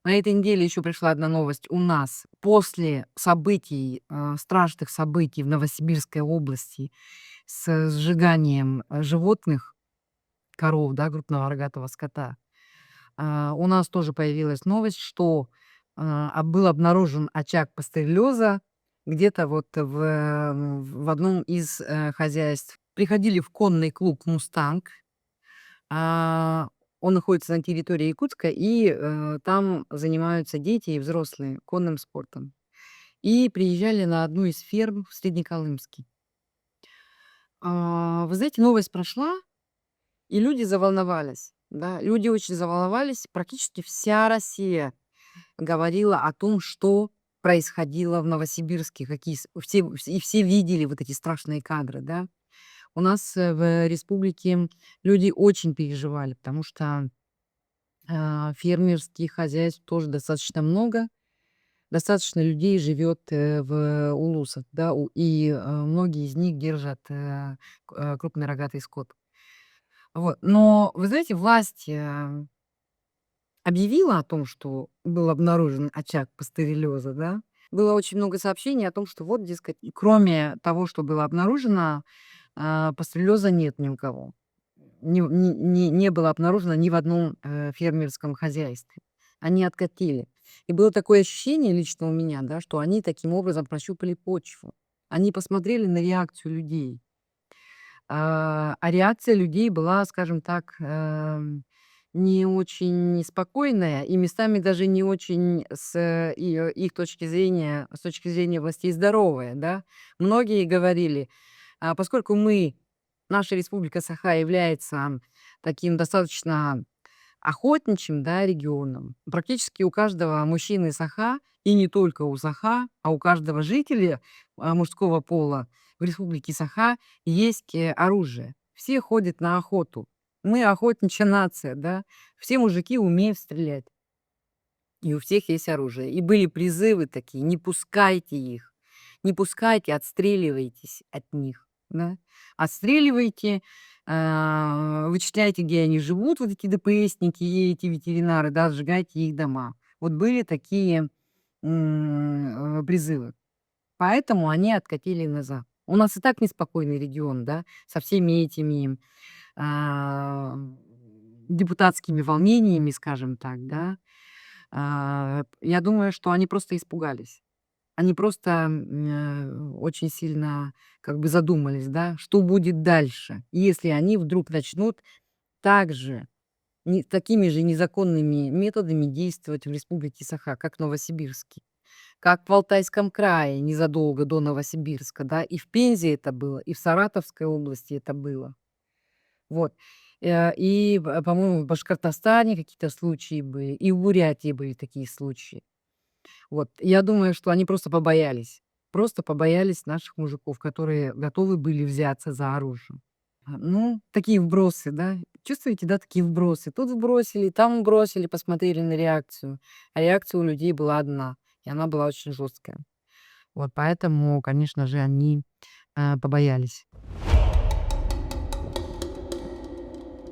На этой неделе еще пришла одна новость. У нас после событий, страшных событий в Новосибирской области с сжиганием, животных, коров, да, крупного рогатого скота, у нас тоже появилась новость, что, был обнаружен очаг пастереллеза где-то вот в одном из, хозяйств. Приходили в конный клуб "Мустанг". А, он находится на территории Якутска, и, там занимаются дети и взрослые конным спортом. И приезжали на одну из ферм в Среднеколымске. Вы знаете, новость прошла, и люди заволновались, да. Люди очень заволновались. Практически вся Россия говорила о том, что происходило в Новосибирске, какие все видели вот эти страшные кадры, да. У нас, в республике люди очень переживали, потому что фермерских хозяйств тоже достаточно много. Достаточно людей живет, в улусах, да, и, многие из них держат, крупный рогатый скот. Вот. Но, вы знаете, власть, объявила о том, что был обнаружен очаг пастереллеза, да. Было очень много сообщений о том, что вот, дескать, и кроме того, что было обнаружено, пастереллеза нет ни у кого. Не было обнаружено ни в одном, фермерском хозяйстве. Они откатили. И было такое ощущение лично у меня, да, что они таким образом прощупали почву. Они посмотрели на реакцию людей. А реакция людей была, скажем так, не очень спокойная и местами даже не очень их точки зрения, с точки зрения властей здоровая, да. Многие говорили, поскольку наша республика Саха является таким достаточно охотничьим, да, регионом, практически у каждого мужчины Саха, и не только у Саха, а у каждого жителя, мужского пола в республике Саха есть, оружие. Все ходят на охоту. Мы охотничья нация, да. Все мужики умеют стрелять, и у всех есть оружие. И были призывы такие: "Не пускайте их, не пускайте, отстреливайтесь от них", да. Отстреливайте, вычисляйте, где они живут, вот эти ДПСники и эти ветеринары, да, сжигайте их дома. Вот были такие, призывы. Поэтому они откатили назад. У нас и так неспокойный регион, да, со всеми этими, а, депутатскими волнениями, скажем так, да. Я думаю, что они просто испугались. Они просто, очень сильно как бы задумались, да, что будет дальше, если они вдруг начнут также, такими же незаконными методами действовать в республике Саха, как в Новосибирске, как в Алтайском крае незадолго до Новосибирска, да, и в Пензе это было, и в Саратовской области это было. Вот. И, по-моему, в Башкортостане какие-то случаи были, и в Бурятии были такие случаи. Вот. Я думаю, что они просто побоялись. Просто побоялись наших мужиков, которые готовы были взяться за оружие. Ну, такие вбросы, да. Чувствуете, да, такие вбросы? Тут вбросили, там бросили, посмотрели на реакцию. А реакция у людей была одна, и она была очень жесткая. Вот поэтому, конечно же, они, побоялись.